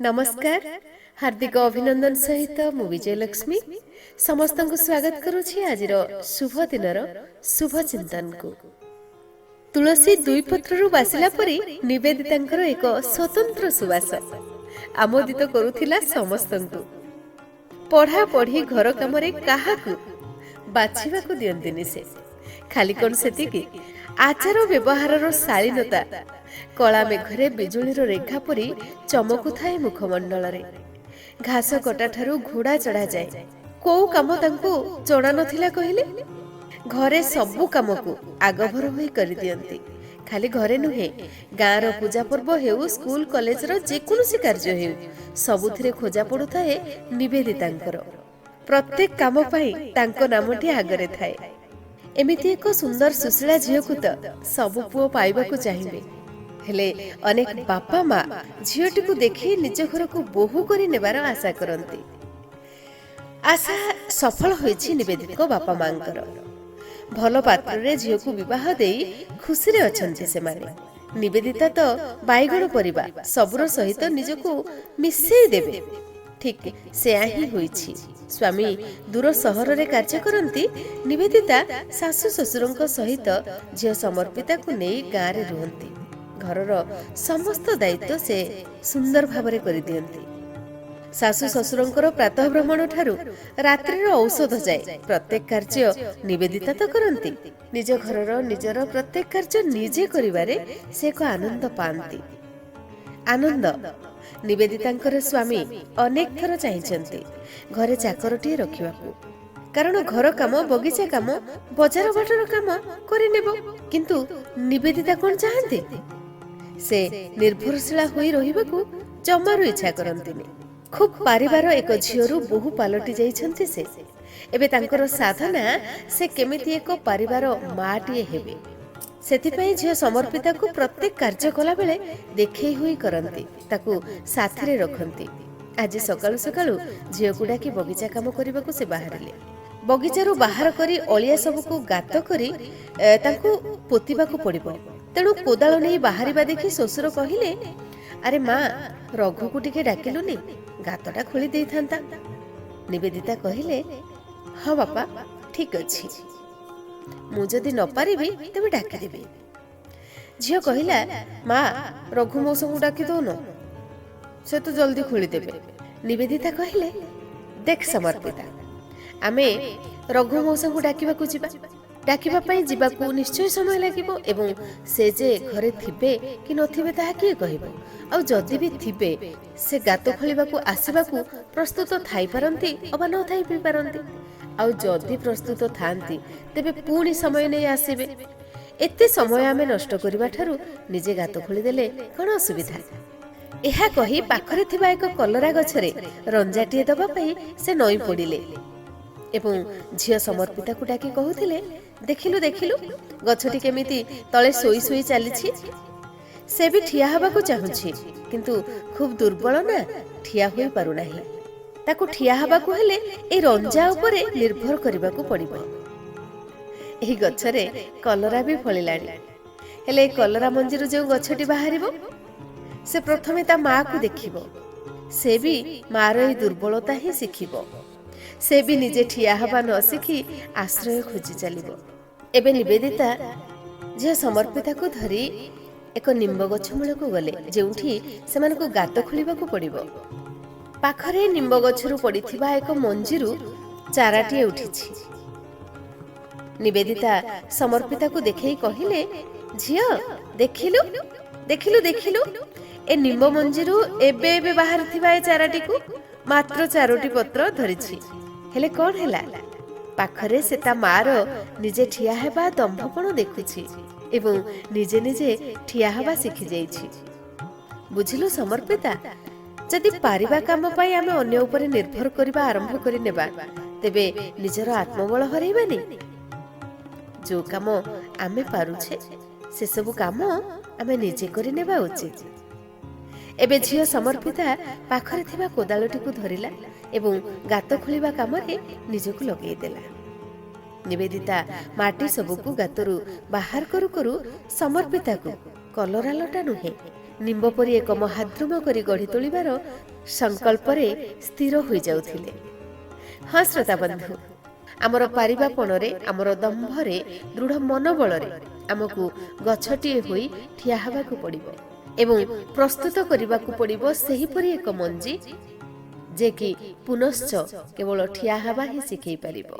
नमस्कार हार्दिक अभिनंदन सहित मु विजयलक्ष्मी समस्त को स्वागत करुछि आज शुभ दिन शुभ चिंतन को। तुलसी दुई पत्रु बासिला परी निवेदितांकर एक स्वतंत्र सुवास आमोदित करुथिला समस्तंकु। पढ़ा पढ़ी घर काम काहाकू बाछिबा को दियंतिनि से खाली कोन सेतिकी आचार व्यवहार शालीनता कला मेघरे बिजुलीर रेखा परी चमकु थाए मुखमंडल रे। घास कटा ठारू घोड़ा चढ़ा जाए को काम तांकु जणा नथिला कहिले। घरे सबु काम को आगभर होई करि दियंती। खाली घरे नुहे गाँर पूजा पर्व हेउ स्कूल कॉलेज रो जेकोनोसी कार्य हेउ सबुथिरे खोजा पड़ु थाए निवेदितांकर। प्रत्येक काम पाई तांको नामटी आगरे थाए। एमिति एक सुंदर सुशीला झीलकु तो सबु पुओ पाइबाकु चाहिबे, हेले अनेक बापा माँ झीलटी को देखि निज घर को बोहू करी नेबार आशा करती। आशा सफल होइछि निवेदित को बापा मांकर। भल पात्र रे झील को विवाह देई खुशी रे अछंती से माने। निवेदिता तो बाईगण परिबा सबुर सहित निजको मिसेई देबे। ठीक सेया ही होइछि। स्वामी दूर सहर रे कार्य करती। निवेदिता सासु ससुरंक सहित झील समर्पिता को नहीं गाँ रे रुहंती। घरर समस्त दायित्व से सुंदर भावरे करि दियंती। सासु ससुरंकर प्रातः भ्रमण ठारू रात्रिर औषध जाए प्रत्येक कार्य निवेदिता तो करती। निज घरर निजर प्रत्येक कार्य निजे करिवारे से एक आनंद पाती। आनंद निवेदितांकर स्वामी अनेक थर चाहिछंती घरे चाकरटी रखिबाकू, कारण घर काम बगीचा काम बजार बाटर काम करि नेबो। किंतु निवेदिता कोन चाहंती से निर्भरशीला होई रहिबाकू जमारू इच्छा करंतिनी। खूब पारिवार एक झियरु बहु पालटी जाइछंती से। एबे तांकर साधना से केमिति एक पारिवार माटिए हेबे सेथिपई झिय समर्पिता को प्रत्येक कार्य कला बेले देखै होई करंती, ताकू साथी रे रखंती। आज सकाळु सकाळु झिय को डाकी बगीचा काम करबाकू से बाहरिले। बगीचारू बाहर करी अलिया सबको गात करी तांकू पोतीबाकू पड़िबो। तेणु कोदाल नहीं बाहरिबा देखि ससुर कहिले, अरे माँ रघु को टिके डाकिलुनी गातटा खोली देई थांता। निवेदिता कहिले, हाँ बापा ठीक अछि, मु जदि न पारिबी तबे डाकी देबी। झियो कहिला, माँ रघु मौसा को डाकी दोनो, से तो जल्दी खोली देबे। निवेदिता कहिले, देख समर्पिता, आमे रघु मौसा को डाकिबा को जिबा। डाकिबा पई जिबाकू निश्चय समय लागिबो एवं से जे घरे थिबे कि नथिबे ताहा किए कहिबो। आ जदि भी थिबे से गात खोलिबाकू आसीबाकू प्रस्तुत थाई पारंती अबा न थाई पी पारंती। आ जदि प्रस्तुत थांती तेबे पुणी समय नै आसीबे। एते समय आमे नष्ट करिबा ठारू निजे गात खोली देले कोन असुविधा। एहा कहि पाखरे थिबा एक कलरा गछरे रंजाटिए दबा पई से नई पड़िले एवं झिय समर्पिता को डाकी कहूथिले, देखिलु देखिलु गछटी केमिति तळे सोई सोई चलीछि। से भी ठिया हबाकू चाहुछि किंतु खूब दुर्बल ना, ठिया होई पारु नाही। ताकू ठिया हबाकू हेले ए रंजा उपरे निर्भर करिबाकू पड़िबो। एही गछरे कलरा भी फळिलाणी, हेले कलरा मंजीरु जे गछटी बाहरिबो से प्रथमे ता माँ को देखिबो। से भी मार ए दुर्बलता ही शिखिबो। से भी निजे ठिया हबा न शिखी आश्रय खोजी चलिबो। एबे निवेदिता जे समर्पिता को धरी एक निम्ब गछ मूल को गले, जेउठी सेमान को गात खोलिबा को पड़िबो। पाखरे निम्ब गछरु पड़िथिबा एक मंजीरु चाराटी उठिछि। निवेदिता समर्पिता को देखै कहिले, झियो देखिलु देखिलु देखिलु ए निम्ब मंजीरु एबे एबे बाहर थिबा ए चाराटी को मात्र 4टी पत्र धरिछि। हेले कोन हैला, पाखरे से ता मार निजे ठिया हेबा दंभपण देखुछि एवं निजे निजे ठिया हेबा सिखि जाइछि। बुझिलु समर्पिता, जदि पारिबा काम पाई आमे अन्य ऊपर निर्भर करिबा आरंभ करि नेबा तेबे निजर आत्मबल हरैबानी। जो काम आमे पारुछे से सब काम आमे निजे करि नेबा उचित। एबे झियो समर्पिता पाखरे थिबा कोदालटी को धरिला एवं गात खोलिबा कामरे निजको लगेई देला। निवेदिता माटी सबको गातरू बाहर करू करू समर्पिता को कलरा लटा नुहे ନିମ୍ବ ପରି ଏକ ମହାଦ୍ରୁମ କରି ଗଢ଼ି ତୋଳିବାର ସଂକଳ୍ପରେ ସ୍ଥିର ହୋଇଯାଉଥିଲେ। ହଁ ଶ୍ରୋତା ବନ୍ଧୁ, ଆମର ପାରିବାପଣରେ, ଆମର ଦମ୍ଭରେ, ଦୃଢ଼ ମନୋବଳରେ ଆମକୁ ଗଛଟିଏ ହୋଇ ଠିଆ ହେବାକୁ ପଡ଼ିବ ଏବଂ ପ୍ରସ୍ତୁତ କରିବାକୁ ପଡ଼ିବ ସେହିପରି ଏକ ମଞ୍ଜି ଯେ କି ପୁନଶ୍ଚ କେବଳ ଠିଆ ହେବା ହିଁ ଶିଖେଇ ପାରିବ।